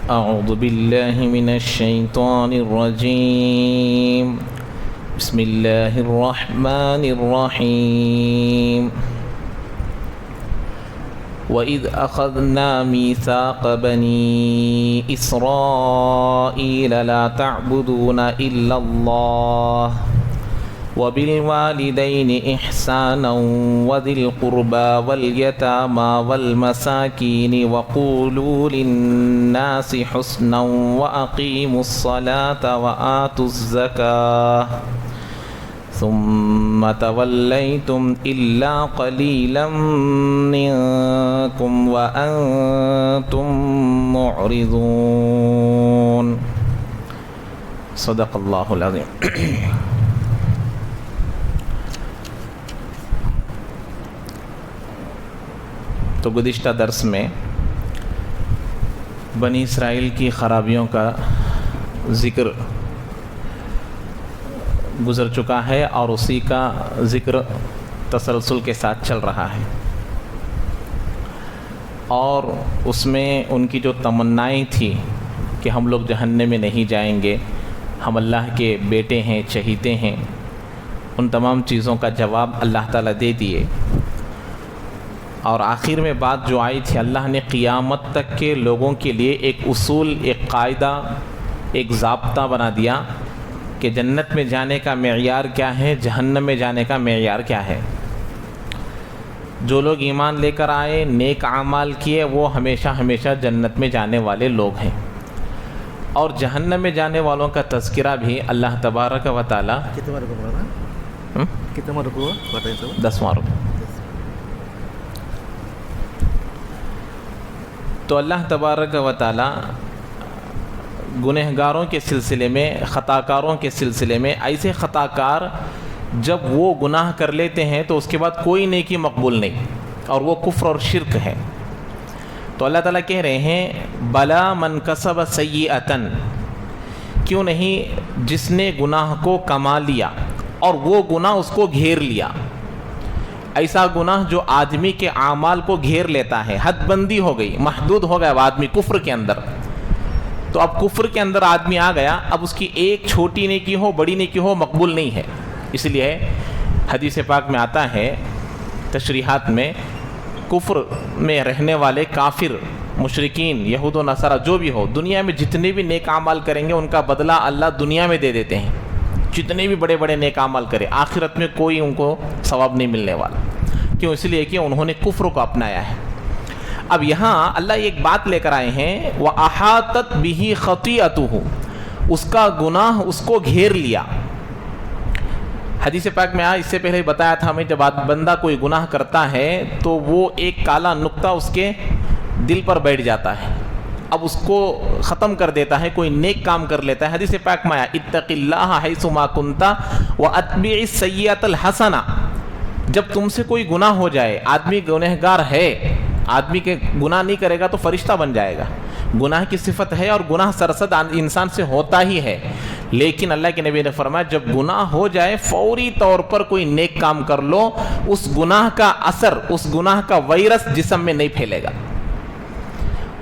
أعوذ بالله من الشيطان الرجيم بسم الله الرحمن الرحيم وَإِذْ أَخَذْنَا مِيثَاقَ بَنِي إِسْرَائِيلَ لَا تَعْبُدُونَ إِلَّا اللَّهَ وَبِالْوَالِدَيْنِ إِحْسَانًا وَذِي الْقُرْبَى وَالْيَتَامَى وَالْمَسَاكِينِ وَقُولُوا لِلنَّاسِ حُسْنًا وَأَقِيمُوا الصَّلَاةَ وَآتُوا الزَّكَاةَ ثم توليتم إلا قليلا منكم وأنتم معرضون صدق الله العظيم. تو گزشتہ درس میں بنی اسرائیل کی خرابیوں کا ذکر گزر چکا ہے اور اسی کا ذکر تسلسل کے ساتھ چل رہا ہے، اور اس میں ان کی جو تمنائیں تھی کہ ہم لوگ جہنم میں نہیں جائیں گے، ہم اللہ کے بیٹے ہیں، چہیتے ہیں، ان تمام چیزوں کا جواب اللہ تعالیٰ دے دیے. اور آخر میں بات جو آئی تھی، اللہ نے قیامت تک کے لوگوں کے لیے ایک اصول، ایک قاعدہ، ایک ضابطہ بنا دیا کہ جنت میں جانے کا معیار کیا ہے، جہنم میں جانے کا معیار کیا ہے. جو لوگ ایمان لے کر آئے، نیک اعمال کیے، وہ ہمیشہ ہمیشہ جنت میں جانے والے لوگ ہیں. اور جہنم میں جانے والوں کا تذکرہ بھی اللہ تبارک و تعالیٰ 10واں رکوع. تو اللہ تبارک و تعالیٰ گنہگاروں کے سلسلے میں، خطا کاروں کے سلسلے میں، ایسے خطا کار جب وہ گناہ کر لیتے ہیں تو اس کے بعد کوئی نیکی مقبول نہیں، اور وہ کفر اور شرک ہے. تو اللہ تعالیٰ کہہ رہے ہیں بلا من کسب سیئۃ، کیوں نہیں جس نے گناہ کو کما لیا اور وہ گناہ اس کو گھیر لیا. ایسا گناہ جو آدمی کے اعمال کو گھیر لیتا ہے، حد بندی ہو گئی، محدود ہو گیا آدمی کفر کے اندر. تو اب کفر کے اندر آدمی آ گیا، اب اس کی ایک چھوٹی نیکی ہو، بڑی نیکی ہو، مقبول نہیں ہے. اس لیے حدیث پاک میں آتا ہے، تشریحات میں، کفر میں رہنے والے کافر، مشرکین، یہود و نصارہ جو بھی ہو، دنیا میں جتنے بھی نیک اعمال کریں گے ان کا بدلہ اللہ دنیا میں دے دیتے ہیں. جتنے بھی بڑے بڑے نیک اعمال کرے، آخرت میں کوئی ان کو ثواب نہیں ملنے والا. کیوں؟ اس لیے کہ انہوں نے کفر کو اپنایا ہے. اب یہاں اللہ ایک بات لے کر آئے ہیں، وَأَحَاطَتْ بِهِ خَطِيئَتُهُ، اس کا گناہ اس کو گھیر لیا. حدیث پاک میں اس سے پہلے بتایا تھا ہمیں، جب بندہ کوئی گناہ کرتا ہے تو وہ ایک کالا نقطہ اس کے دل پر بیٹھ جاتا ہے، اب اس کو ختم کر دیتا ہے. کوئی نیک کام کر لیتا ہے، حدیث پاک میں آیا اتق اللہ حیث ما کنت واتبع السیئۃ الحسنہ. جب تم سے کوئی گناہ ہو جائے، آدمی گنہگار ہے، آدمی کے گناہ نہیں کرے گا تو فرشتہ بن جائے گا. گناہ کی صفت ہے اور گناہ سرسد انسان سے ہوتا ہی ہے. لیکن اللہ کے نبی نے فرمایا جب گناہ ہو جائے فوری طور پر کوئی نیک کام کر لو، اس گناہ کا اثر، اس گناہ کا وائرس جسم میں نہیں پھیلے گا.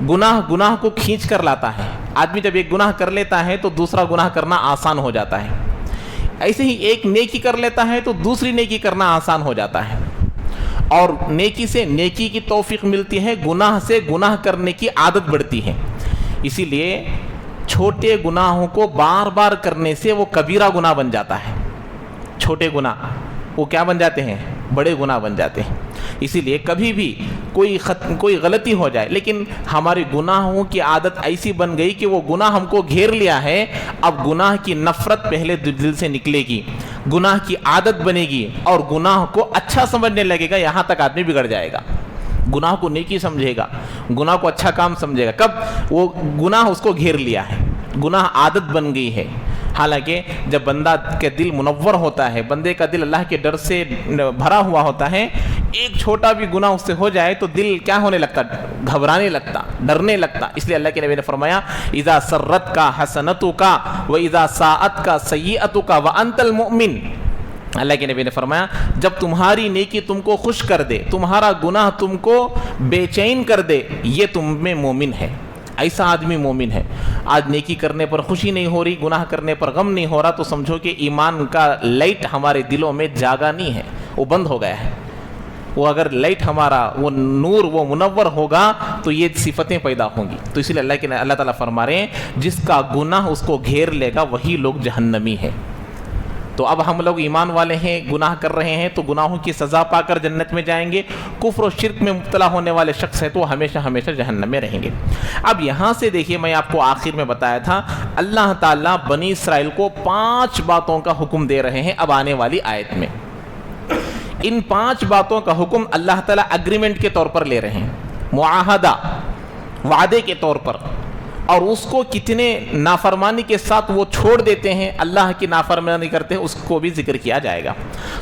گناہ کو کھینچ کر لاتا ہے. آدمی جب ایک گناہ کر لیتا ہے تو دوسرا گناہ کرنا آسان ہو جاتا ہے. ایسے ہی ایک نیکی کر لیتا ہے تو دوسری نیکی کرنا آسان ہو جاتا ہے. اور نیکی سے نیکی کی توفیق ملتی ہے، گناہ سے گناہ کرنے کی عادت بڑھتی ہے. اسی لیے چھوٹے گناہوں کو بار بار کرنے سے وہ کبیرہ گناہ بن جاتا ہے. چھوٹے گناہ وہ کیا بن جاتے ہیں؟ بڑے گناہ بن جاتے ہیں. اسی لیے کبھی بھی کوئی غلطی ہو جائے، لیکن ہماری گناہوں کی عادت ایسی بن گئی کہ وہ گناہ ہم کو گھیر لیا ہے، اب گناہ کی نفرت پہلے دل سے نکلے گی، گناہ کی عادت بنے گی اور گناہ کو اچھا سمجھنے لگے گا. یہاں تک آدمی بگڑ جائے گا، گناہ کو نیکی سمجھے گا، گناہ کو اچھا کام سمجھے گا. کب وہ گناہ اس کو گھیر لیا ہے، گناہ عادت بن گئی ہے. حالانکہ جب بندہ کے دل منور ہوتا ہے، بندے کا دل اللہ کے ڈر سے بھرا ہوا ہوتا ہے، ایک چھوٹا بھی گناہ اس سے ہو جائے تو دل کیا ہونے لگتا؟ گھبرانے لگتا، ڈرنے لگتا. اس لیے اللہ کے نبی نے فرمایا اذا سرت کا حسنتک و اذا ساءت کا سیئتک وانت المؤمن. اللہ کے نبی نے فرمایا جب تمہاری نیکی تم کو خوش کر دے، تمہارا گناہ تم کو بے چین کر دے، یہ تم میں مومن ہے. ایسا آدمی مومن ہے. آج نیکی کرنے پر خوشی نہیں ہو رہی, گناہ کرنے پر غم نہیں ہو رہا, تو سمجھو کہ ایمان کا لائٹ ہمارے دلوں میں جاگا نہیں ہے, وہ بند ہو گیا ہے. وہ اگر لائٹ ہمارا وہ نور وہ منور ہوگا تو یہ صفتیں پیدا ہوں گی. تو اسی لیے اللہ تعالیٰ فرما رہے ہیں جس کا گناہ اس کو گھیر لے گا وہی لوگ جہنمی ہے. تو اب ہم لوگ ایمان والے ہیں, گناہ کر رہے ہیں تو گناہوں کی سزا پا کر جنت میں جائیں گے. کفر و شرک میں مبتلا ہونے والے شخص ہیں تو ہمیشہ ہمیشہ جہنم میں رہیں گے. اب یہاں سے دیکھیے, میں آپ کو آخر میں بتایا تھا اللہ تعالیٰ بنی اسرائیل کو 5 باتوں کا حکم دے رہے ہیں اب آنے والی آیت میں. ان 5 باتوں کا حکم اللہ تعالیٰ اگریمنٹ کے طور پر لے رہے ہیں, معاہدہ وعدے کے طور پر, اور اس کو کتنے نافرمانی کے ساتھ وہ چھوڑ دیتے ہیں, اللہ کی نافرمانی کرتے ہیں, اس کو بھی ذکر کیا جائے گا.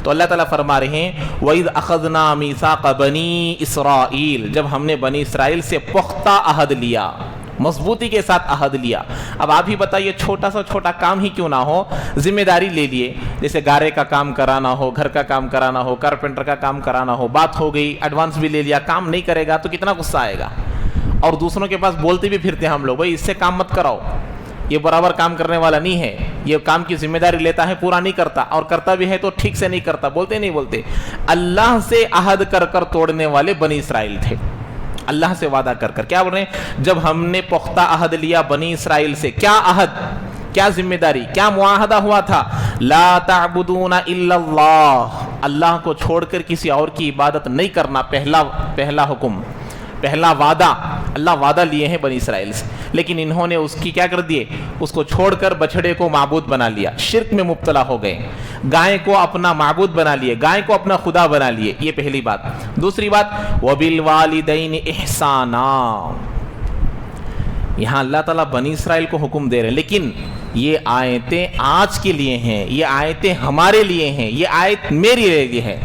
تو اللہ تعالیٰ فرما رہے ہیں وَإِذْ أَخَذْنَا مِيثَاقَ بَنِي إِسْرَائِيل, جب ہم نے بنی اسرائیل سے پختہ عہد لیا, مضبوطی کے ساتھ عہد لیا. اب آپ ہی بتائیے, چھوٹا سا چھوٹا کام ہی کیوں نہ ہو, ذمہ داری لے لیے, جیسے گارے کا کام کرانا ہو, گھر کا کام کرانا ہو, کارپینٹر کا کام کرانا ہو, بات ہو گئی, ایڈوانس بھی لے لیا, کام نہیں کرے گا تو کتنا غصہ آئے گا. اور دوسروں کے پاس بولتے بھی پھرتے ہیں ہم لوگ, بھائی اس سے کام مت کراؤ, یہ برابر کام کرنے والا نہیں ہے, یہ کام کی ذمہ داری لیتا ہے پورا نہیں کرتا, اور کرتا بھی ہے تو ٹھیک سے نہیں کرتا, بولتے نہیں بولتے. اللہ سے عہد کر کر توڑنے والے بنی اسرائیل تھے. اللہ سے وعدہ کر کر کیا بول رہے ہیں, جب ہم نے پختہ عہد لیا بنی اسرائیل سے, کیا عہد, کیا ذمہ داری, کیا معاہدہ ہوا تھا, لا تعبدون الا اللہ, اللہ کو چھوڑ کر کسی اور کی عبادت نہیں کرنا. پہلا حکم, پہلا وعدہ, اللہ وعدہ لیے ہیں بنی اسرائیل سے, لیکن انہوں نے اس کی کیا کر دیے, اس کو چھوڑ کر بچڑے کو معبود بنا لیا, شرک میں مبتلا ہو گئے, گائے کو اپنا معبود بنا لیے, گائے کو اپنا خدا بنا لیے. یہ پہلی بات. دوسری بات, وَبِالْوَالِدَيْنِ إِحْسَانًا, یہاں اللہ تعالیٰ بنی اسرائیل کو حکم دے رہے ہیں, لیکن یہ آیتیں آج کے لیے ہیں, یہ آیتیں ہمارے لیے ہیں, یہ آیت میری لیے ہے.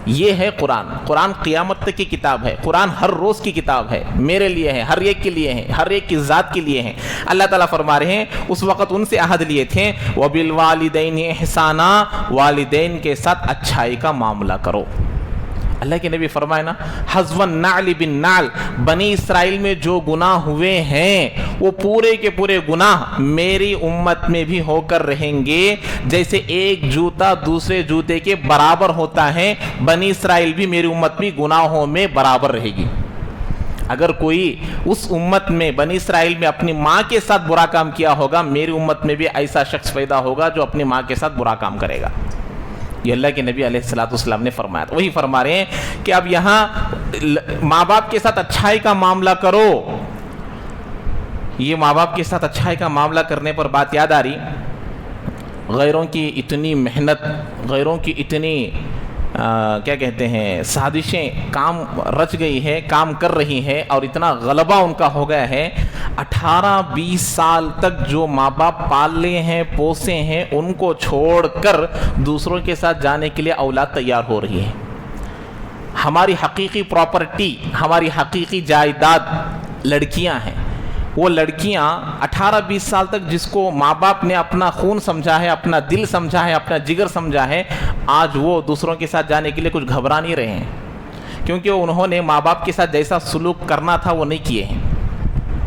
یہ ہے قرآن. قرآن قیامت تک کی کتاب ہے, قرآن ہر روز کی کتاب ہے, میرے لیے ہے, ہر ایک کے لیے ہے, ہر ایک کی ذات کے لیے ہے. اللہ تعالیٰ فرما رہے ہیں اس وقت ان سے عہد لیے تھے, وَبِالْوَالِدَيْنِ إِحْسَانًا, والدین کے ساتھ اچھائی کا معاملہ کرو. اللہ کے نبی فرمائے نا, حَذْوَ النَّعْلِ بِالنَّعْلِ, بنی اسرائیل میں جو گناہ ہوئے ہیں وہ پورے کے پورے گناہ میری امت میں بھی ہو کر رہیں گے. جیسے ایک جوتا دوسرے جوتے کے برابر ہوتا ہے, بنی اسرائیل بھی میری امت بھی گناہوں میں برابر رہے گی. اگر کوئی اس امت میں بنی اسرائیل میں اپنی ماں کے ساتھ برا کام کیا ہوگا, میری امت میں بھی ایسا شخص پیدا ہوگا جو اپنی ماں کے ساتھ برا کام کرے گا. یہ اللہ کے نبی علیہ السلام نے فرمایا. وہی فرما رہے ہیں کہ اب یہاں ماں باپ کے ساتھ اچھائی کا معاملہ کرو. یہ ماں باپ کے ساتھ اچھائی کا معاملہ کرنے پر بات یاد آ رہی, غیروں کی اتنی محنت, غیروں کی اتنی کیا کہتے ہیں سازشیں کام رچ گئی ہے, کام کر رہی ہے, اور اتنا غلبہ ان کا ہو گیا ہے. 18-20 سال تک جو ماں باپ پالے ہیں, پوسے ہیں, ان کو چھوڑ کر دوسروں کے ساتھ جانے کے لیے اولاد تیار ہو رہی ہے. ہماری حقیقی پراپرٹی, ہماری حقیقی جائیداد لڑکیاں ہیں. وہ لڑکیاں 18-20 سال تک جس کو ماں باپ نے اپنا خون سمجھا ہے, اپنا دل سمجھا ہے, اپنا جگر سمجھا ہے, آج وہ دوسروں کے ساتھ جانے کے لیے کچھ گھبرا نہیں رہے ہیں, کیونکہ انہوں نے ماں باپ کے ساتھ جیسا سلوک کرنا تھا وہ نہیں کیے ہیں.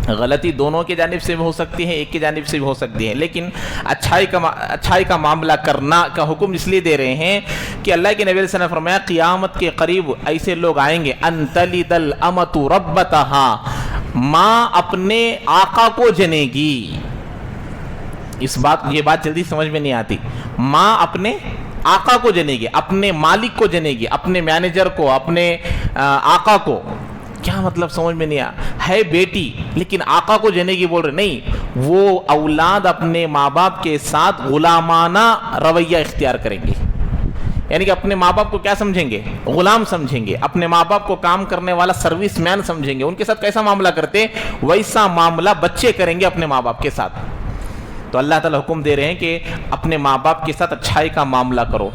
غلطی دونوں کی جانب سے بھی ہو سکتی ہے, ایک کی جانب سے بھی ہو سکتی ہے, لیکن اچھائی کا معاملہ کرنا کا حکم اس لیے دے رہے ہیں کہ اللہ کے نبی علیہ السلام نے فرمایا قیامت کے قریب ایسے لوگ آئیں گے, ان تلد الامۃ ربتہا, ماں اپنے آقا کو جنے گی. یہ بات جلدی سمجھ میں نہیں آتی. ماں اپنے آقا کو جنے گی, اپنے مالک کو جنے گی, اپنے مینیجر کو, اپنے آقا کو. کیا مطلب سمجھ میں نہیں آیا, ہے بیٹی لیکن آقا کو جنے گی بول رہے نہیں. وہ اولاد اپنے ماں باپ کے ساتھ غلامانہ رویہ اختیار کریں گے, یعنی کہ اپنے ماں باپ کو کیا سمجھیں گے, غلام سمجھیں گے, اپنے ماں باپ کو کام کرنے والا سروس مین سمجھیں گے. ان کے ساتھ کیسا معاملہ کرتے ویسا معاملہ بچے کریں گے اپنے ماں باپ کے ساتھ. تو اللہ تعالیٰ حکم دے رہے ہیں کہ اپنے ماں باپ کے ساتھ اچھائی کا معاملہ کرو.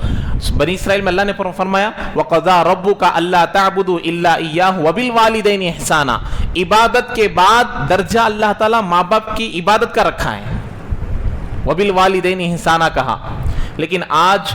بنی اسرائیل میں اللہ نے فرمایا وَقَضَىٰ رَبُّكَ أَلَّا تَعْبُدُوا إِلَّا إِيَّاهُ وَبِالْوَالِدَيْنِ إِحْسَانًا. عبادت کے بعد درجہ اللہ تعالیٰ ماں باپ کی عبادت کا رکھا ہے, وَبِالْوَالِدَيْنِ إِحْسَانًا کہا. لیکن آج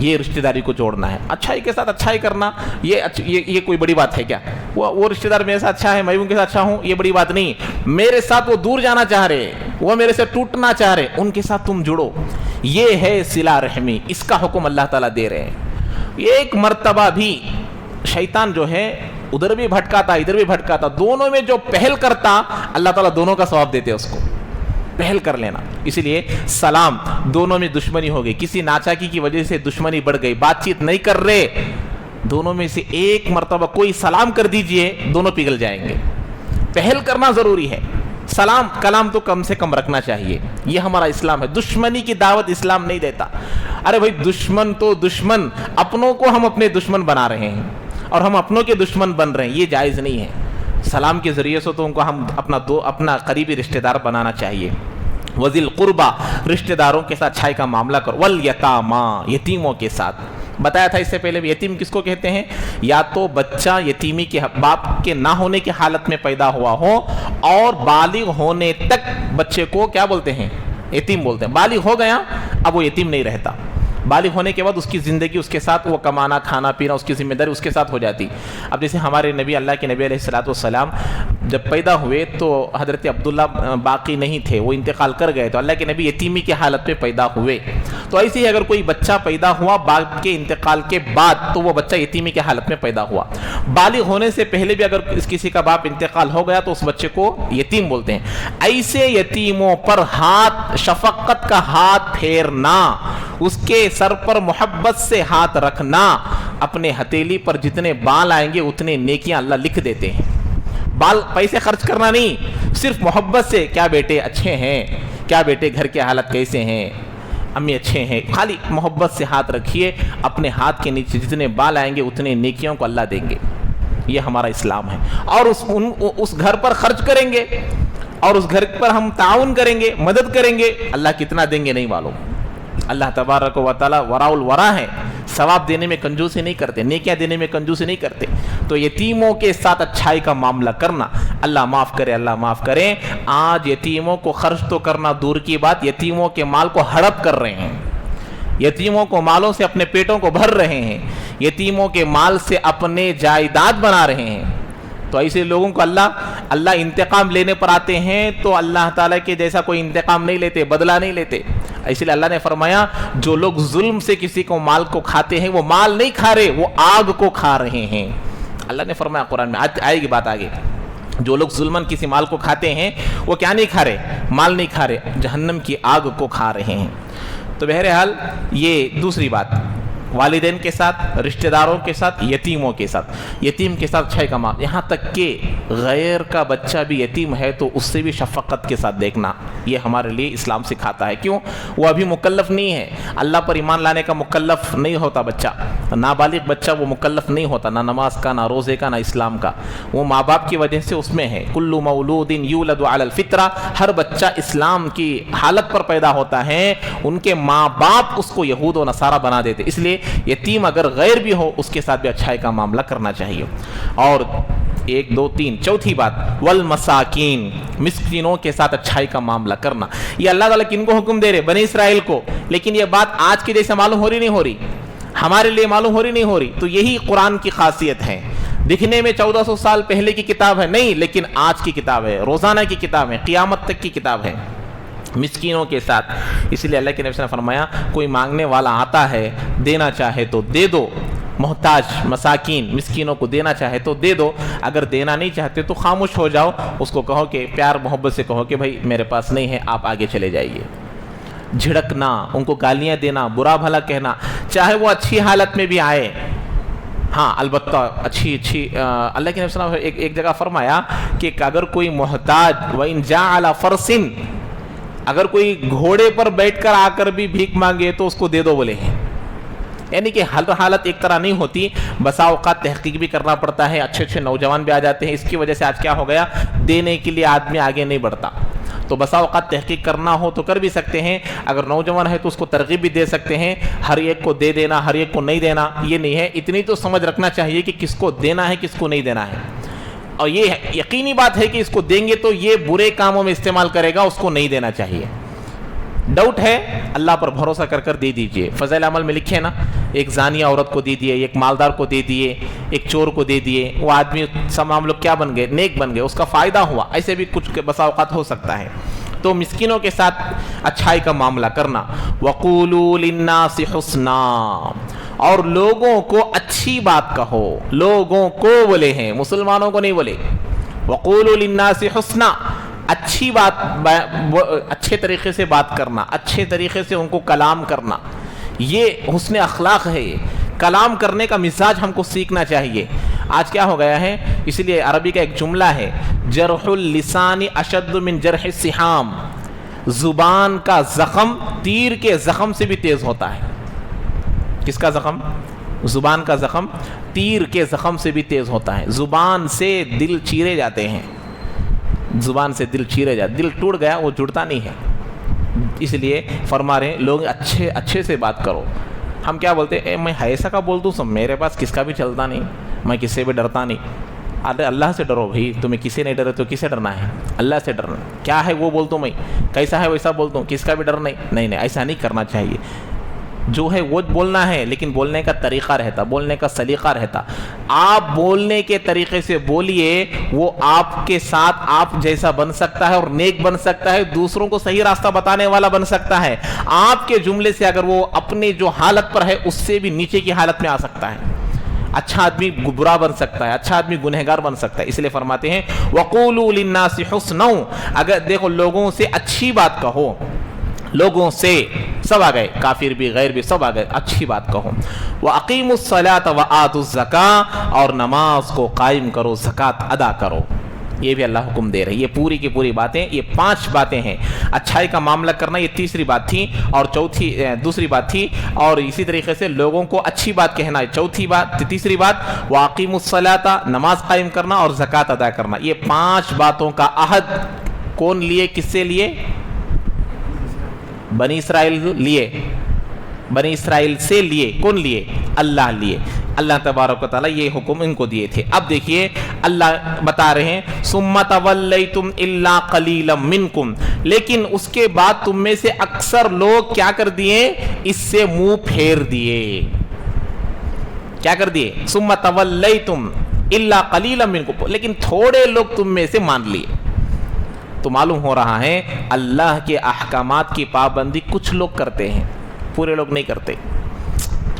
یہ رشتہ داری کو جوڑنا ہے. اچھائی کے ساتھ اچھائی کرنا یہ کوئی بڑی بات ہے کیا؟ وہ رشتہ دار میرے ساتھ اچھا ہے، میں ان کے ساتھ اچھا ہوں، یہ بڑی بات نہیں. میرے ساتھ وہ دور جانا چاہ رہے، وہ میرے سے ٹوٹنا چاہ رہے، ان کے ساتھ تم جڑو. یہ ہے صلہ رحمی، اس کا حکم اللہ تعالیٰ دے رہے ہیں. ایک مرتبہ بھی شیطان جو ہے ادھر بھی بھٹکاتا ادھر بھی بھٹکاتا، دونوں میں جو پہل کرتا اللہ تعالیٰ دونوں کا ثواب دیتے اس کو. پہل کر لینا. اسی لیے سلام، دونوں میں دشمنی ہو گئی، کسی ناچاکی کی وجہ سے دشمنی بڑھ گئی، بات چیت نہیں کر رہے، دونوں میں سے ایک مرتبہ کوئی سلام کر دیجئے، دونوں پگھل جائیں گے. پہل کرنا ضروری ہے. سلام کلام تو کم سے کم رکھنا چاہیے. یہ ہمارا اسلام ہے. دشمنی کی دعوت اسلام نہیں دیتا. ارے بھائی دشمن تو دشمن، اپنوں کو ہم اپنے دشمن بنا رہے ہیں اور ہم اپنوں کے دشمن بن رہے ہیں، یہ جائز نہیں ہے. سلام کے ذریعے سے تو ان کو ہم اپنا قریبی رشتہ دار بنانا چاہیے. وذی القربہ، رشتہ داروں کے ساتھ اچھائی کا معاملہ کرو. والیتامی، یتیموں کے ساتھ. بتایا تھا اس سے پہلے بھی، یتیم کس کو کہتے ہیں؟ یا تو بچہ یتیمی کے باپ کے نہ ہونے کی حالت میں پیدا ہوا ہو اور بالغ ہونے تک بچے کو کیا بولتے ہیں؟ یتیم بولتے ہیں. بالغ ہو گیا اب وہ یتیم نہیں رہتا. بالغ ہونے کے بعد اس کی زندگی اس کے ساتھ، وہ کمانا کھانا پینا اس کی ذمہ داری اس کے ساتھ ہو جاتی. اب جیسے ہمارے نبی، اللہ کے نبی علیہ الصلوۃ والسلام جب پیدا ہوئے تو حضرت عبداللہ باقی نہیں تھے، وہ انتقال کر گئے، تو اللہ کے نبی یتیمی کی حالت میں پیدا ہوئے. تو ایسے ہی اگر کوئی بچہ پیدا ہوا باپ کے انتقال کے بعد تو وہ بچہ یتیمی کی حالت میں پیدا ہوا. بالغ ہونے سے پہلے بھی اگر کسی کا باپ انتقال ہو گیا تو اس بچے کو یتیم بولتے ہیں. ایسے یتیموں پر شفقت کا ہاتھ پھیرنا، اس کے سر پر محبت سے ہاتھ رکھنا، اپنے ہتھیلی پر جتنے بال آئیں گے اتنے نیکیاں اللہ لکھ دیتے ہیں. بال پیسے خرچ کرنا نہیں، صرف محبت سے، کیا بیٹے اچھے ہیں، کیا بیٹے گھر کے حالت کیسے ہیں، امی اچھے ہیں، خالی محبت سے ہاتھ رکھیے، اپنے ہاتھ کے نیچے جتنے بال آئیں گے اتنے نیکیوں کو اللہ دیں گے. یہ ہمارا اسلام ہے. اور اس گھر پر خرچ کریں گے اور اس گھر پر ہم تعاون کریں گے، مدد کریں گے، اللہ کتنا دیں گے نہیں معلوم. اللہ تبارک و تعالی وراء الورا ہے، ثواب دینے میں کنجوسی نہیں کرتے، نیکیاں دینے میں کنجوسی نہیں کرتے. تو یتیموں کے ساتھ اچھائی کا معاملہ کرنا. اللہ معاف کرے، اللہ معاف کرے. آج یتیموں کو خرچ تو کرنا دور کی بات، یتیموں کے مال کو ہڑپ کر رہے ہیں، یتیموں کو مالوں سے اپنے پیٹوں کو بھر رہے ہیں، یتیموں کے مال سے اپنے جائیداد بنا رہے ہیں. تو ایسے لوگوں کو اللہ انتقام لینے پر آتے ہیں تو اللہ تعالیٰ کے جیسا کوئی انتقام نہیں لیتے، بدلہ نہیں لیتے. اس لیے اللہ نے فرمایا جو لوگ ظلم سے کسی کو مال کو کھاتے ہیں وہ مال نہیں کھا رہے، وہ آگ کو کھا رہے ہیں. اللہ نے فرمایا قرآن میں، آئے گی بات آگے. جو لوگ ظلماً کسی مال کو کھاتے ہیں وہ کیا نہیں کھا رہے؟ مال نہیں کھا رہے، جہنم کی آگ کو کھا رہے ہیں. تو بہرحال یہ دوسری بات، والدین کے ساتھ، رشتہ داروں کے ساتھ، یتیموں کے ساتھ، یتیم کے ساتھ اچھائی کا معاملہ. یہاں تک کہ غیر کا بچہ بھی یتیم ہے تو اس سے بھی شفقت کے ساتھ دیکھنا، یہ ہمارے لیے اسلام سکھاتا ہے. کیوں؟ وہ ابھی مکلف نہیں ہے، اللہ پر ایمان لانے کا مکلف نہیں ہوتا بچہ، نابالغ بچہ وہ مکلف نہیں ہوتا، نہ نماز کا، نہ روزے کا، نہ اسلام کا. وہ ماں باپ کی وجہ سے اس میں ہے. کل مولود یولد علی الفطرہ، ہر بچہ اسلام کی حالت پر پیدا ہوتا ہے، ان کے ماں باپ اس کو یہود و نصارہ بنا دیتے. اس لیے یتیم اگر غیر بھی ہو اس کے ساتھ بھی اچھائی کا معاملہ کرنا چاہیے. اور 1 2 3 چوتھی بات، والمساکین، مسکینوں کے ساتھ اچھائی کا معاملہ کرنا. یہ اللہ تعالیٰ کن کو حکم دے رہے؟ بنی اسرائیل کو. لیکن یہ بات آج کے جیسے معلوم ہو رہی نہیں ہو رہی، ہمارے لیے معلوم ہو رہی نہیں ہو رہی. تو یہی قرآن کی خاصیت ہے. دکھنے میں 1400 سال پہلے کی کتاب ہے نہیں، لیکن آج کی کتاب ہے، روزانہ کی کتاب ہے، قیامت تک کی کتاب ہے. مسکینوں کے ساتھ. اس لیے اللہ کے نبی نے فرمایا کوئی مانگنے والا آتا ہے، دینا چاہے تو دے دو، محتاج مساکین مسکینوں کو دینا چاہے تو دے دو، اگر دینا نہیں چاہتے تو خاموش ہو جاؤ. اس کو کہو کہ پیار محبت سے کہو کہ بھائی میرے پاس نہیں ہے، آپ آگے چلے جائیے. جھڑکنا، ان کو گالیاں دینا، برا بھلا کہنا، چاہے وہ اچھی حالت میں بھی آئے. ہاں البتہ اچھی اللہ کے نبی صلی اللہ علیہ وسلم ایک جگہ فرمایا کہ اگر کوئی محتاج وَإِن جَاءَ عَلَى فَرْسٍ، اگر کوئی گھوڑے پر بیٹھ کر آ کر بھی بھیک مانگے تو اس کو دے دو بولے ہیں. یعنی کہ ہر حالت ایک طرح نہیں ہوتی، بسا اوقات تحقیق بھی کرنا پڑتا ہے، اچھے نوجوان بھی آ جاتے ہیں. اس کی وجہ سے آج کیا ہو گیا، دینے کے لیے آدمی آگے نہیں بڑھتا. تو بسا اوقات تحقیق کرنا ہو تو کر بھی سکتے ہیں، اگر نوجوان ہے تو اس کو ترغیب بھی دے سکتے ہیں. ہر ایک کو دے دینا، ہر ایک کو نہیں دینا یہ نہیں ہے. اتنی تو سمجھ رکھنا چاہیے کہ کس کو دینا ہے کس کو نہیں دینا ہے. اور یہ یقینی بات ہے کہ اس کو دیں گے تو یہ برے کاموں میں استعمال کرے گا، اس کو نہیں دینا چاہیے. ڈاؤٹ ہے اللہ پر بھروسہ کر کر دے دیجئے. فضائل عمل میں لکھے نا, ایک زانیہ عورت کو دے دیے, ایک مالدار کو دے دیے, ایک چور کو دے دیے, وہ آدمی تمام لوگ کیا بن گئے, نیک بن گئے, اس کا فائدہ ہوا. ایسے بھی کچھ بسا اوقات ہو سکتا ہے. تو مسکینوں کے ساتھ اچھائی کا معاملہ کرنا. وَقُولُوا لِلنَّاسِ حُسْنًا, اور لوگوں کو اچھی بات کہو. لوگوں کو بولے ہیں, مسلمانوں کو نہیں بولے. وَقُولُوا لِلنَّاسِ حُسْنًا, اچھی بات, اچھے طریقے سے بات کرنا, اچھے طریقے سے ان کو کلام کرنا, یہ حسن اخلاق ہے. کلام کرنے کا مزاج ہم کو سیکھنا چاہیے. آج کیا ہو گیا ہے, اس لیے عربی کا ایک جملہ ہے, جرح اللسان اشد من جرح السحام, زبان کا زخم تیر کے زخم سے بھی تیز ہوتا ہے. کس کا زخم؟ زبان کا زخم تیر کے زخم سے بھی تیز ہوتا ہے. زبان سے دل چیرے جاتے ہیں, زبان سے دل چیرے جاتے, دل ٹوٹ گیا وہ جڑتا نہیں ہے. اس لیے فرما رہے ہیں لوگ اچھے سے بات کرو. ہم کیا بولتے ہیں, میں ایسا کا بول دوں, سب میرے پاس کس کا بھی چلتا نہیں, میں کس سے بھی ڈرتا نہیں. ارے اللہ سے ڈرو بھائی, تمہیں کسی نہیں ڈرے تو کسے ڈرنا ہے؟ اللہ سے ڈرنا. کیا ہے وہ بولتا ہوں میں, کیسا ہے ویسا بولتا ہوں, کس کا بھی ڈر نہیں, ایسا نہیں کرنا چاہیے. جو ہے وہ بولنا ہے, لیکن بولنے کا طریقہ رہتا, بولنے کا سلیقہ رہتا. آپ بولنے کے طریقے سے بولیے, وہ آپ کے ساتھ آپ جیسا بن سکتا ہے اور نیک بن سکتا ہے, دوسروں کو صحیح راستہ بتانے والا بن سکتا ہے. آپ کے جملے سے اگر وہ اپنے جو حالت پر ہے اس سے بھی نیچے کی حالت میں آ سکتا ہے. اچھا آدمی برا بن سکتا ہے, اچھا آدمی گنہگار بن سکتا ہے. اس لیے فرماتے ہیں وَقُولُوا لِلنَّاسِ حُسْنًا, اگر دیکھو لوگوں سے اچھی بات کہو. لوگوں سے سب آ گئے, کافر بھی غیر بھی سب آ گئے, اچھی بات کہو. وَأَقِيمُوا الصَّلَاةَ وَآتُوا الزَّكَاةَ, اور نماز کو قائم کرو, زکوٰۃ ادا کرو. یہ بھی اللہ حکم دے رہے. یہ پوری کی پوری باتیں, یہ 5 باتیں ہیں. اچھائی کا معاملہ کرنا یہ تیسری بات تھی, اور دوسری بات تھی, اور اسی طریقے سے لوگوں کو اچھی بات کہنا چوتھی بات. تیسری بات وَأَقِيمُوا الصَّلَاةَ, نماز قائم کرنا اور زکوٰۃ ادا کرنا. یہ 5 باتوں کا عہد کون لیے, کس سے لیے؟ بنی اسرائیل لیے, بنی اسرائیل سے لیے. کون لیے؟ اللہ لیے. اللہ تبارک و تعالیٰ یہ حکم ان کو دیے تھے. اب دیکھیے اللہ بتا رہے ہیں ثُمَّ تَوَلَّيْتُمْ إِلَّا قَلِيلًا مِّنْكُمْ, لیکن اس کے بعد تم میں سے اکثر لوگ کیا کر دیے, اس سے منہ پھیر دیے. کیا کر دیے؟ ثُمَّ تَوَلَّيْتُمْ إِلَّا قَلِيلًا مِّنْكُمْ, لیکن تھوڑے لوگ تم میں سے مان لیے. تو معلوم ہو رہا ہے اللہ کے احکامات کی پابندی کچھ لوگ کرتے ہیں, پورے لوگ نہیں کرتے.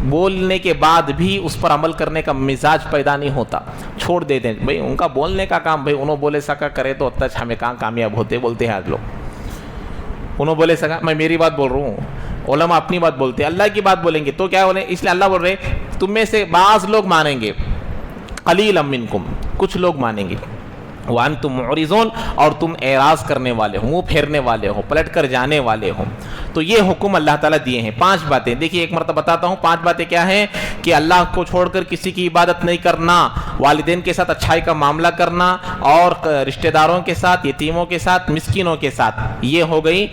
بولنے کے بعد بھی اس پر عمل کرنے کا مزاج پیدا نہیں ہوتا, چھوڑ دیتے ہیں. بھائی ان کا بولنے کا کام, بھائی انہوں بولے سکا کرے تو اچھا ہمیں کہاں کامیاب ہوتے, بولتے ہیں آج لوگ. انہوں بولے سکا, میں میری بات بول رہا ہوں, علماء اپنی بات بولتے ہیں, اللہ کی بات بولیں گے تو کیا بولیں. اس لیے اللہ بول رہے تم میں سے بعض لوگ مانیں گے, قلیلا منکم, کچھ لوگ مانیں گے. وَأَنْتُمْ مُعْرِضُونَ, اور تم اعراض کرنے والے ہو, منہ پھیرنے والے ہو, پلٹ کر جانے والے ہو. تو یہ حکم اللہ تعالیٰ دیے ہیں. 5 باتیں دیکھیے, ایک مرتبہ بتاتا ہوں. 5 باتیں کیا ہیں کہ اللہ کو چھوڑ کر کسی کی عبادت نہیں کرنا, والدین کے ساتھ اچھائی کا معاملہ کرنا, اور رشتہ داروں کے ساتھ, یتیموں کے ساتھ, مسکینوں کے ساتھ. یہ ہو گئی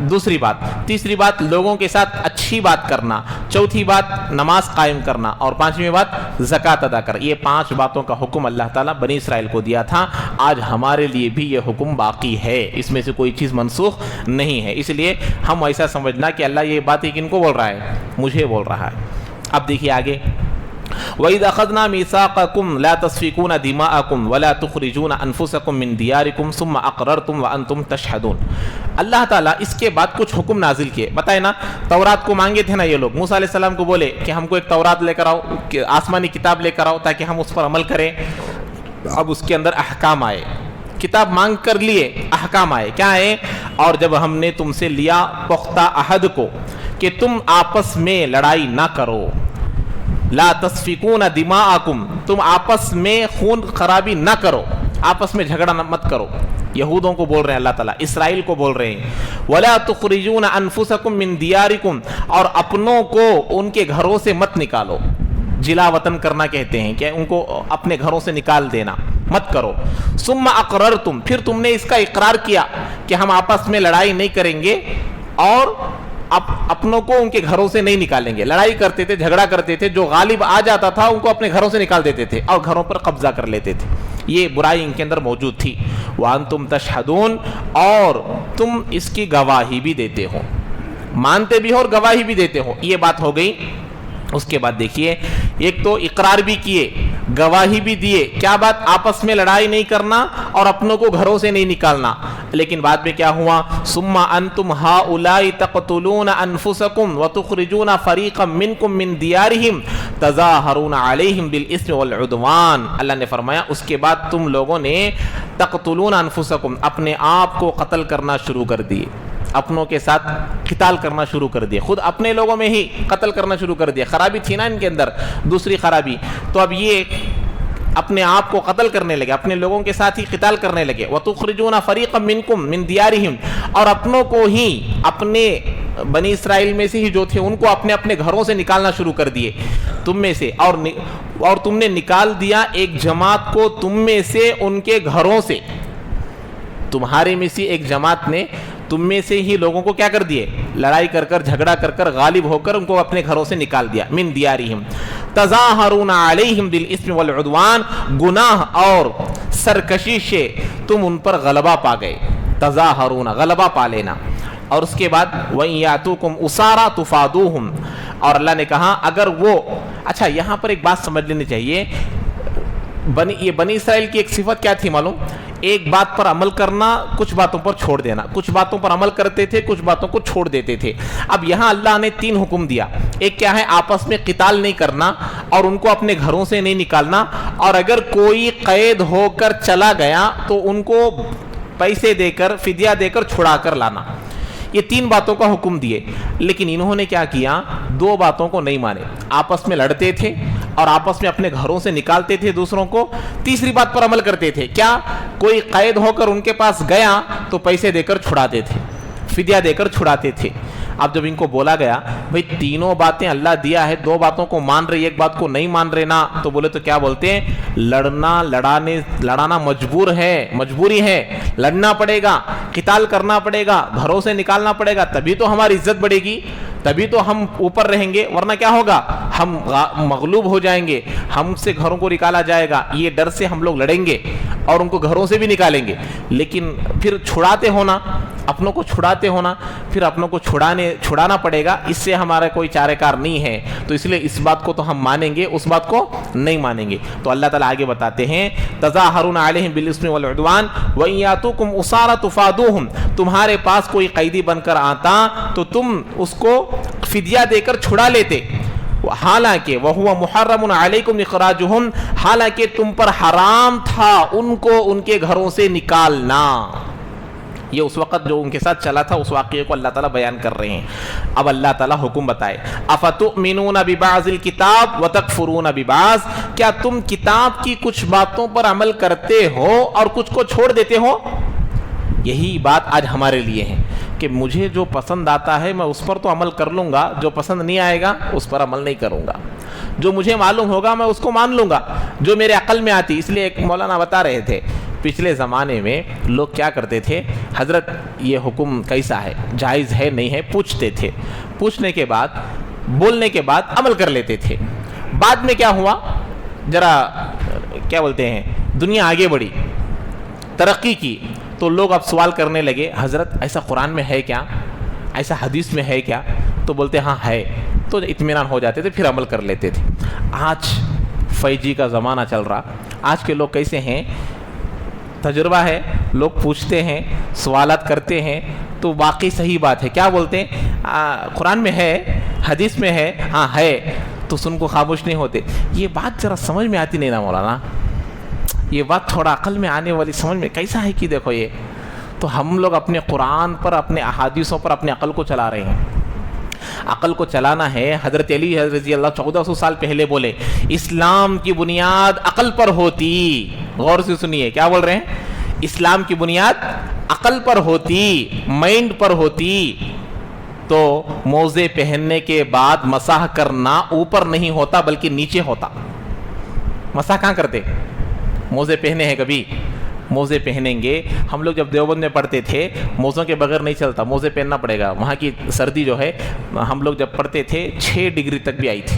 دوسری بات. تیسری بات لوگوں کے ساتھ اچھی بات کرنا. چوتھی بات نماز قائم کرنا, اور 5ویں بات زکوٰۃ ادا کرنا. یہ 5 باتوں کا حکم اللہ تعالیٰ بنی اسرائیل کو دیا تھا. آج ہمارے لیے بھی یہ حکم باقی ہے, اس میں سے کوئی چیز منسوخ نہیں ہے. اس لیے ہم ایسا سمجھنا کہ اللہ یہ بات کن کو بول رہا ہے, مجھے بول رہا ہے. اب دیکھیے آگے, وَإِذْ أَخَذْنَا مِيثَاقَكُمْ لَا تَسْفِكُونَ دِمَاءَكُمْ وَلَا تُخْرِجُونَ أَنفُسَكُمْ مِنْ دِيَارِكُمْ ثُمَّ أَقْرَرْتُمْ وَأَنْتُمْ تَشْهَدُونَ. اللہ تعالیٰ اس کے بعد کچھ حکم نازل کیے. بتائے نا, تورات کو مانگے تھے نا یہ لوگ, موسیٰ علیہ السلام کو بولے کہ ہم کو ایک تورات لے کر آؤ, آسمانی کتاب لے کر آؤ تاکہ ہم اس پر عمل کریں. اب اس کے اندر احکام آئے, کتاب مانگ کر لیے, احکام آئے. کیا آئے؟ اور جب ہم نے تم سے لیا پختہ عہد کو کہ تم آپس میں لڑائی نہ کرو, لا تسفکون دماءکم, تم آپس میں خون خرابی نہ کرو, آپس میں جھگڑا مت کرو. یہودوں کو بول رہے ہیں اللہ تعالیٰ, اسرائیل کو بول رہے ہیں. ولا تخرجون انفسکم من دیارکم, اور اپنوں کو ان کے گھروں سے مت نکالو. جلا وطن کرنا کہتے ہیں کہ ان کو اپنے گھروں سے نکال دینا مت کرو. ثم اقررتم, پھر تم نے اس کا اقرار کیا کہ ہم آپس میں لڑائی نہیں کریں گے اور اپنوں کو ان کے گھروں سے نہیں نکالیں گے. لڑائی کرتے تھے, جھگڑا کرتے تھے, جو غالب آ جاتا تھا ان کو اپنے گھروں سے نکال دیتے تھے اور گھروں پر قبضہ کر لیتے تھے. یہ برائی ان کے اندر موجود تھی. وانتم تشہدون، اور تم اس کی گواہی بھی دیتے ہو، مانتے بھی ہو اور گواہی بھی دیتے ہو. یہ بات ہو گئی. اس کے بعد دیکھیے، ایک تو اقرار بھی کیے، گواہی بھی دیے. کیا بات؟ آپس میں لڑائی نہیں کرنا اور اپنوں کو گھروں سے نہیں نکالنا. لیکن بعد میں کیا ہوا؟ ثم انتم ہؤلاء تقتلون انفسکم وتخرجون فریقا منکم من دیارہم تظاہرون علیہم بالاثم والعدوان. اللہ نے فرمایا اس کے بعد تم لوگوں نے تقتلون انفسکم، اپنے آپ کو قتل کرنا شروع کر دیے، اپنوں کے ساتھ قتال کرنا شروع کر دیا، خود اپنے لوگوں میں ہی قتل کرنا شروع کر دیا. خرابی تھی نا ان کے اندر، دوسری خرابی. تو اب یہ اپنے آپ کو قتل کرنے لگے، اپنے لوگوں کے ساتھ ہی قتال کرنے لگے. وَتُخْرِجُونَ فَرِيقًا مِّنْكُمْ مِنْ دِيَارِهِمْ، اور اپنوں کو ہی، اپنے بنی اسرائیل میں سے ہی جو تھے ان کو اپنے اپنے گھروں سے نکالنا شروع کر دیے تم میں سے، اور تم نے نکال دیا ایک جماعت کو تم میں سے ان کے گھروں سے. تمہارے میں سے ایک جماعت نے تم میں سے ہی لوگوں کو کیا کر دیے؟ لڑائی کر کر، جھگڑا کر کر، غالب ہو کر ان کو اپنے گھروں سے نکال دیا. من دیارہم تظاہرون علیہم بالاثم والعدوان، گناہ اور سرکشی سے تم ان پر غلبہ پا گئے. تظاہرون، غلبہ پا لینا. اور اس کے بعد وَإِن يَأْتُوكُمْ أُسَارَىٰ تُفَادُوهُمْ، اور اللہ نے کہا اگر وہ، اچھا یہاں پر ایک بات سمجھ لینی چاہیے. یہ بنی اسرائیل کی ایک صفت کیا تھی معلوم؟ ایک بات پر عمل کرنا، کچھ باتوں پر چھوڑ دینا. کچھ باتوں پر عمل کرتے تھے، کچھ باتوں کو چھوڑ دیتے تھے. اب یہاں اللہ نے 3 حکم دیا. ایک کیا ہے؟ آپس میں قتال نہیں کرنا اور ان کو اپنے گھروں سے نہیں نکالنا، اور اگر کوئی قید ہو کر چلا گیا تو ان کو پیسے دے کر، فدیہ دے کر چھڑا کر لانا. یہ 3 باتوں کا حکم دیے. لیکن انہوں نے کیا کیا؟ 2 باتوں کو نہیں مانے. آپس میں لڑتے تھے اور آپس میں اپنے گھروں سے نکالتے تھے دوسروں کو. تیسری بات پر عمل کرتے تھے. کیا؟ کوئی قید ہو کر ان کے پاس گیا تو پیسے دے کر چھڑاتے تھے، فدیہ دے کر چھڑاتے تھے. اب جب ان کو بولا گیا بھئی 3 باتیں اللہ دیا ہے، 2 باتوں کو مان رہے، ایک بات کو نہیں مان رہے نا، تو بولے تو کیا بولتے ہیں؟ لڑانا مجبوری ہے، لڑنا پڑے گا، قتال کرنا پڑے گا، گھروں سے نکالنا پڑے گا، تبھی تو ہماری عزت بڑھے گی، تبھی تو ہم اوپر رہیں گے. ورنہ کیا ہوگا؟ ہم مغلوب ہو جائیں گے، ہم سے گھروں کو نکالا جائے گا. یہ ڈر سے ہم لوگ لڑیں گے اور ان کو گھروں سے بھی نکالیں گے. لیکن پھر چھڑاتے ہونا، اپنوں کو چھڑاتے ہونا، پھر اپنوں کو چھڑانا پڑے گا. اس سے ہمارا کوئی چارہ کار نہیں ہے. تو اس لیے اس بات کو تو ہم مانیں گے، اس بات کو نہیں مانیں گے. تو اللہ تعالیٰ آگے بتاتے ہیں تظاہرون علیہم بالاثم والعدوان وَإِن يَأْتُوكُمْ أُسَارَىٰ تُفَادُوهُمْ، تمہارے پاس کوئی قیدی بن کر آتا تو تم اس کو فدیہ دے کر چھڑا لیتے. حالانکہ وَهُوَ مُحَرَّمٌ عَلَيْكُمْ إِخْرَاجُهُمْ، حالانکہ تم پر حرام تھا ان کو ان کے گھروں سے نکالنا. یہ اس وقت جو ان کے ساتھ چلا تھا اس واقعے کو اللہ تعالیٰ بیان کر رہے ہیں. اب اللہ تعالیٰ حکم بتائے اَفَتُؤْمِنُونَ بِبَعْضِ الْكِتَابِ وَتَكْفُرُونَ بِبَعْضِ، کیا تم کتاب کی کچھ باتوں پر عمل کرتے ہو اور کچھ کو چھوڑ دیتے ہو؟ یہی بات آج ہمارے لیے ہے کہ مجھے جو پسند آتا ہے میں اس پر تو عمل کر لوں گا، جو پسند نہیں آئے گا اس پر عمل نہیں کروں گا. جو مجھے معلوم ہوگا میں اس کو مان لوں گا، جو میرے عقل میں آتی. اس لیے ایک مولانا بتا رہے تھے پچھلے زمانے میں لوگ کیا کرتے تھے، حضرت یہ حکم کیسا ہے، جائز ہے نہیں ہے، پوچھتے تھے. پوچھنے کے بعد، بولنے کے بعد عمل کر لیتے تھے. بعد میں کیا ہوا، ذرا کیا بولتے ہیں، دنیا آگے بڑھی، ترقی کی، تو لوگ اب سوال کرنے لگے حضرت ایسا قرآن میں ہے کیا، ایسا حدیث میں ہے کیا؟ تو بولتے ہاں ہے، تو اطمینان ہو جاتے تھے، پھر عمل کر لیتے تھے. آج 5G کا زمانہ چل رہا. آج کے لوگ کیسے ہیں، تجربہ ہے، لوگ پوچھتے ہیں، سوالات کرتے ہیں تو واقعی صحیح بات ہے. کیا بولتے ہیں؟ قرآن میں ہے، حدیث میں ہے، ہاں ہے، تو سن کو خاموش نہیں ہوتے. یہ بات ذرا سمجھ میں آتی نہیں نا مولانا، یہ بات تھوڑا عقل میں آنے والی، سمجھ میں کیسا ہے کہ دیکھو یہ تو ہم لوگ اپنے قرآن پر، اپنے احادیثوں پر اپنے عقل کو چلا رہے ہیں. عقل کو چلانا ہے. حضرت علی رضی اللہ 1400 سال پہلے بولے اسلام کی بنیاد عقل پر ہوتی. غور سے سنیے کیا بول رہے ہیں، اسلام کی بنیاد عقل پر ہوتی، مائنڈ پر ہوتی تو موزے پہننے کے بعد مسح کرنا اوپر نہیں ہوتا بلکہ نیچے ہوتا. مسح کہاں کرتے؟ موزے پہنے ہیں کبھی؟ موزے پہنیں گے. ہم لوگ جب دیوبند میں پڑھتے تھے موزوں کے بغیر نہیں چلتا، موزے پہننا پڑے گا. وہاں کی سردی جو ہے، ہم لوگ جب پڑھتے تھے 6 ڈگری تک بھی آئی تھی.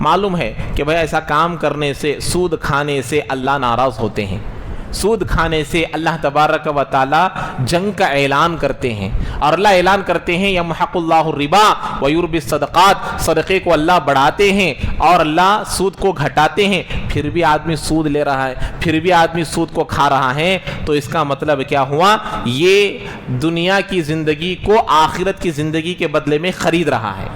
معلوم ہے کہ بھائی ایسا کام کرنے سے، سود کھانے سے اللہ ناراض ہوتے ہیں، سود کھانے سے اللہ تبارک و تعالی جنگ کا اعلان کرتے ہیں، اور اللہ اعلان کرتے ہیں یمحق اللہ الربا ویربی الصدقات، صدقے کو اللہ بڑھاتے ہیں اور اللہ سود کو گھٹاتے ہیں۔ پھر بھی آدمی سود لے رہا ہے، پھر بھی آدمی سود کو کھا رہا ہے، تو اس کا مطلب کیا ہوا؟ یہ دنیا کی زندگی کو آخرت کی زندگی کے بدلے میں خرید رہا ہے،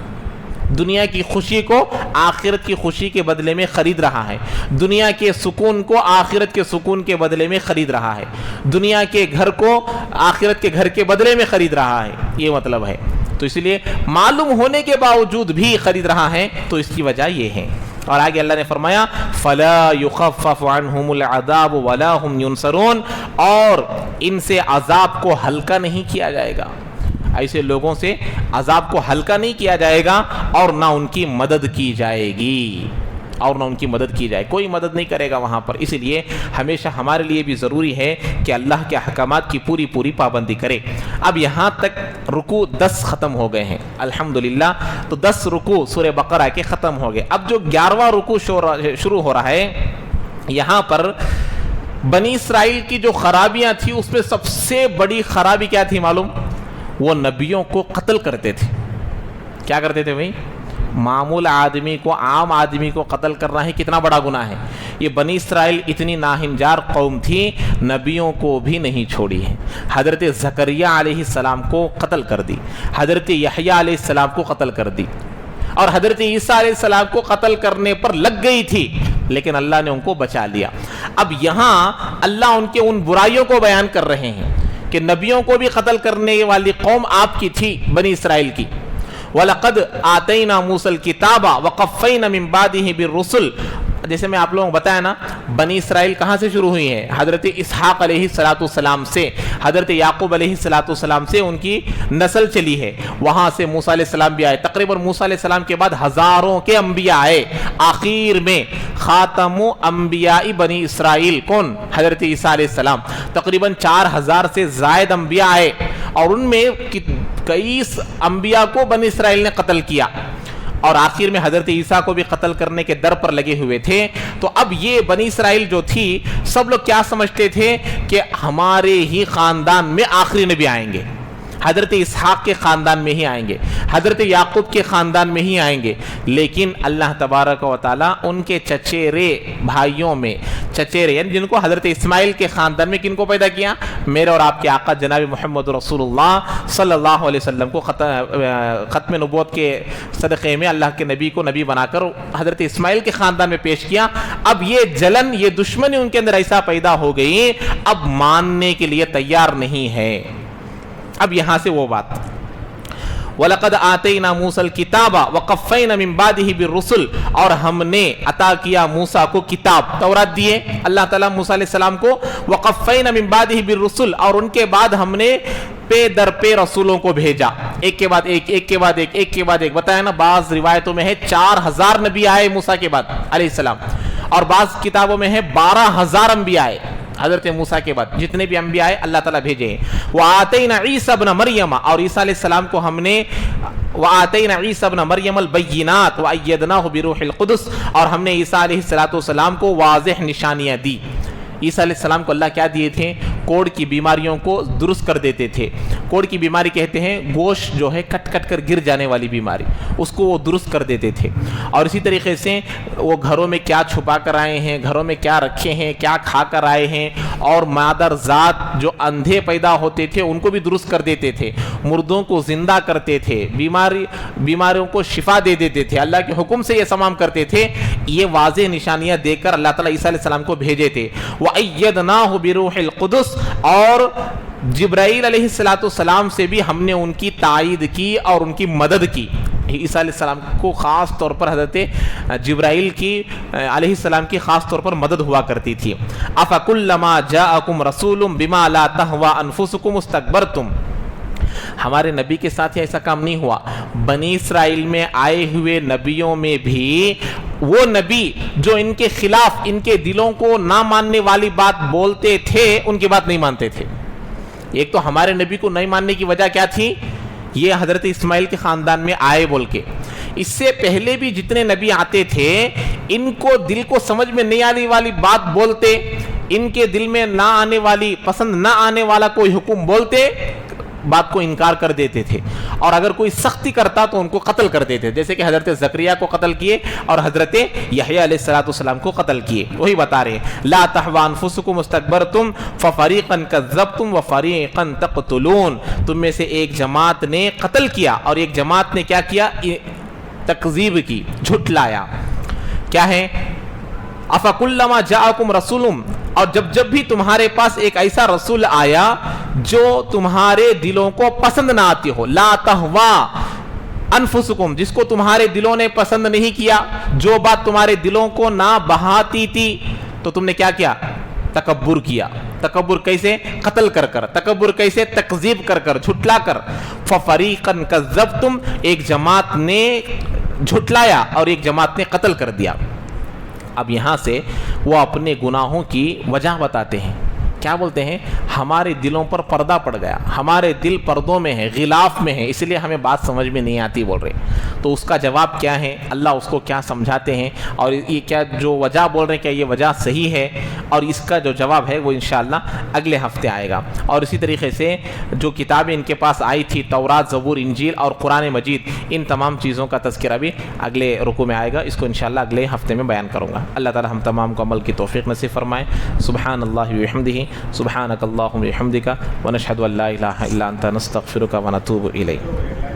دنیا کی خوشی کو آخرت کی خوشی کے بدلے میں خرید رہا ہے، دنیا کے سکون کو آخرت کے سکون کے بدلے میں خرید رہا ہے، دنیا کے گھر کو آخرت کے گھر کے بدلے میں خرید رہا ہے، یہ مطلب ہے۔ تو اس لیے معلوم ہونے کے باوجود بھی خرید رہا ہے، تو اس کی وجہ یہ ہے۔ اور آگے اللہ نے فرمایا فَلَا يُخَفَّفُ عَنْهُمُ الْعَذَابُ وَلَا هُمْ يُنصَرُونَ، اور ان سے عذاب کو ہلکا نہیں کیا جائے گا، ایسے لوگوں سے عذاب کو ہلکا نہیں کیا جائے گا، اور نہ ان کی مدد کی جائے گی، اور نہ ان کی مدد کی جائے، کوئی مدد نہیں کرے گا وہاں پر۔ اس لیے ہمیشہ ہمارے لیے بھی ضروری ہے کہ اللہ کے احکامات کی پوری پوری پابندی کرے۔ اب یہاں تک رکوع 10 ختم ہو گئے ہیں الحمدللہ، تو 10 رکوع سورہ بقرہ کے ختم ہو گئے۔ اب جو 11واں رکوع شروع ہو رہا ہے، یہاں پر بنی اسرائیل کی جو خرابیاں تھی، اس میں سب سے بڑی خرابی کیا تھی معلوم؟ وہ نبیوں کو قتل کرتے تھے۔ کیا کرتے تھے بھائی؟ معمول آدمی کو، عام آدمی کو قتل کرنا ہے، کتنا بڑا گناہ ہے۔ یہ بنی اسرائیل اتنی ناہنجار قوم تھی، نبیوں کو بھی نہیں چھوڑی ہے۔ حضرت زکریا علیہ السلام کو قتل کر دی، حضرت یحییٰ علیہ السلام کو قتل کر دی، اور حضرت عیسیٰ علیہ السلام کو قتل کرنے پر لگ گئی تھی، لیکن اللہ نے ان کو بچا لیا۔ اب یہاں اللہ ان کے ان برائیوں کو بیان کر رہے ہیں کہ نبیوں کو بھی قتل کرنے والی قوم آپ کی تھی، بنی اسرائیل کی۔ وَلَقَدْ آتَيْنَا مُوسَى الْكِتَابَ وَقَفَّيْنَا مِن بَعْدِهِ بِالرُّسُلِ، جیسے میں آپ لوگوں کو بتایا نا، بنی اسرائیل کہاں سے شروع ہوئی ہے؟ حضرت اسحاق علیہ السلام سے، حضرت یعقوب علیہ السلام سے ان کی نسل چلی ہے، وہاں سے موسیٰ علیہ السلام بھی آئے، تقریباً موسیٰ علیہ السلام کے بعد ہزاروں کے انبیاء آئے، آخر میں خاتم انبیاء بنی اسرائیل کون؟ حضرت عیسیٰ علیہ السلام، تقریباً 4000 سے زائد انبیاء آئے، اور ان میں کئی انبیاء کو بنی اسرائیل نے قتل کیا، اور آخر میں حضرت عیسیٰ کو بھی قتل کرنے کے در پر لگے ہوئے تھے۔ تو اب یہ بنی اسرائیل جو تھی، سب لوگ کیا سمجھتے تھے کہ ہمارے ہی خاندان میں آخری نبی آئیں گے، حضرت اسحاق کے خاندان میں ہی آئیں گے، حضرت یعقوب کے خاندان میں ہی آئیں گے، لیکن اللہ تبارک و تعالیٰ ان کے چچیرے بھائیوں میں، چچیرے یعنی جن کو حضرت اسماعیل کے خاندان میں کن کو پیدا کیا؟ میرے اور آپ کے آقا جناب محمد رسول اللہ صلی اللہ علیہ وسلم کو ختم نبوت کے صدقے میں اللہ کے نبی کو نبی بنا کر حضرت اسماعیل کے خاندان میں پیش کیا۔ اب یہ جلن، یہ دشمنی ان کے اندر ایسا پیدا ہو گئی، اب ماننے کے لیے تیار نہیں ہے۔ اب یہاں سے وہ بات وَلَقَدْ آتَيْنَا مُوسَى الْكِتَابَ وَقَفَّيْنَا مِن بَعْدِهِ بِالرُّسُلِ، اور ہم نے عطا کیا موسیٰ کو کتاب، تورات دیے اللہ تعالیٰ موسیٰ علیہ السلام کو، وَقَفَّيْنَا مِن بَعْدِهِ بِالرُّسُلِ، اور ان کے بعد ہم نے پے در پے رسولوں کو بھیجا، ایک کے بعد ایک، ایک کے بعد ایک، ایک کے بعد ایک۔ بتایا نا، بعض روایتوں میں ہے 4000 نبی آئے موسیٰ کے بعد علیہ السلام، اور بعض کتابوں میں ہے 12000 انبیاء آئے حضرت موسیٰ کے بعد، جتنے بھی انبیاء آئے اللہ تعالیٰ بھیجے ہیں۔ وَآتَيْنَا عِيسَى ابْنَ مَرْيَمَ، اور عیسیٰ علیہ السلام کو ہم نے وَآتَيْنَا عِيسَى ابْنَ مَرْيَمَ الْبَيِّنَاتِ وَأَيَّدْنَاهُ بِرُوحِ الْقُدُسِ، اور ہم نے عیسیٰ علیہ السلام کو واضح نشانیاں دی۔ عیسیٰ علیہ السلام کو اللہ کیا دیے تھے؟ کوڑ کی بیماریوں کو درست کر دیتے تھے۔ کوڑ کی بیماری کہتے ہیں گوشت جو ہے کٹ کٹ کر گر جانے والی بیماری، اس کو وہ درست کر دیتے تھے۔ اور اسی طریقے سے وہ گھروں میں کیا چھپا کر آئے ہیں، گھروں میں کیا رکھے ہیں، کیا کھا کر آئے ہیں، اور مادر ذات جو اندھے پیدا ہوتے تھے ان کو بھی درست کر دیتے تھے، مردوں کو زندہ کرتے تھے، بیماریوں کو شفا دے دیتے تھے، اللہ کے حکم سے یہ تمام کرتے تھے۔ یہ واضح نشانیاں دے کر اللہ تعالیٰ عیسیٰ علیہ السلام کو بھیجے تھے۔ وَأَيَّدْنَاهُ بِرُوحِ الْقُدُسِ، اور جبرائیل علیہ السلام سے بھی ہم نے ان کی تائید کی اور ان کی مدد کی۔ عیسیٰ علیہ السلام کو خاص طور پر حضرت جبرائیل کی علیہ السلام کی خاص طور پر مدد ہوا کرتی تھی۔ أَفَكُلَّمَا جَاءَكُمْ رَسُولٌ بِمَا لَا تَهْوَىٰ أَنفُسُكُمُ اسْتَكْبَرْتُمْ، ہمارے نبی کے ساتھ ایسا کام نہیں ہوا۔ بنی اسرائیل میں آئے ہوئے نبیوں میں بھی وہ نبی جو ان کے خلاف، ان کے دلوں کو نہ ماننے والی بات بولتے تھے، ان کی بات نہیں مانتے تھے۔ ایک تو ہمارے نبی کو نہیں ماننے کی وجہ کیا تھی؟ یہ حضرت اسماعیل کے خاندان میں آئے بول کے، اس سے پہلے بھی جتنے نبی آتے تھے ان کو دل کو سمجھ میں نہیں آنے والی بات بولتے، ان کے دل میں نہ آنے والی، پسند نہ آنے والا کوئی حکم بولتے، بات کو انکار کر دیتے تھے، اور اگر کوئی سختی کرتا تو ان کو قتل کر دیتے، جیسے کہ حضرت زکریا کو قتل کیے اور حضرت یحییٰ علیہ السلام کو قتل کیے۔ وہی بتا رہے ہیں لا تہوی انفسکم استکبرتم ففریقا کذبتم وفریقا تقتلون، تم میں سے ایک جماعت نے قتل کیا اور ایک جماعت نے کیا کیا؟ تکذیب کی، جھٹلایا۔ کیا ہے؟ افکلما جاءکم رسول، اور جب بھی تمہارے پاس ایک ایسا رسول آیا جو تمہارے دلوں کو پسند نہ آتی ہو، لا تہوا انفسکم، جس کو تمہارے دلوں نے پسند نہیں کیا، جو بات تمہارے دلوں کو نہ بہاتی تھی، تو تم نے کیا کیا؟ تکبر کیا۔ تکبر کیسے؟ قتل کر کر۔ تکبر کیسے؟ تکذیب کر کر، جھٹلا کر۔ ففریقا کذبتم، ایک جماعت نے جھٹلایا اور ایک جماعت نے قتل کر دیا۔ اب یہاں سے وہ اپنے گناہوں کی وجہ بتاتے ہیں۔ کیا بولتے ہیں؟ ہمارے دلوں پر پردہ پڑ گیا، ہمارے دل پردوں میں ہے، غلاف میں ہے، اس لیے ہمیں بات سمجھ میں نہیں آتی بول رہے۔ تو اس کا جواب کیا ہے؟ اللہ اس کو کیا سمجھاتے ہیں، اور یہ کیا جو وجہ بول رہے ہیں کیا یہ وجہ صحیح ہے؟ اور اس کا جو جواب ہے وہ انشاءاللہ اگلے ہفتے آئے گا۔ اور اسی طریقے سے جو کتابیں ان کے پاس آئی تھی، تورات، زبور، انجیل اور قرآن مجید، ان تمام چیزوں کا تذکرہ بھی اگلے رکوع میں آئے گا۔ اس کو انشاءاللہ اگلے ہفتے میں بیان کروں گا۔ اللہ تعالی ہم تمام کو عمل کی توفیق نصیب فرمائے۔ سبحان اللہ وبحمدہ، سبحانک اللہم وبحمدک، ونشہد ان لا الہ الا انت، نستغفرک ونتوب الیک۔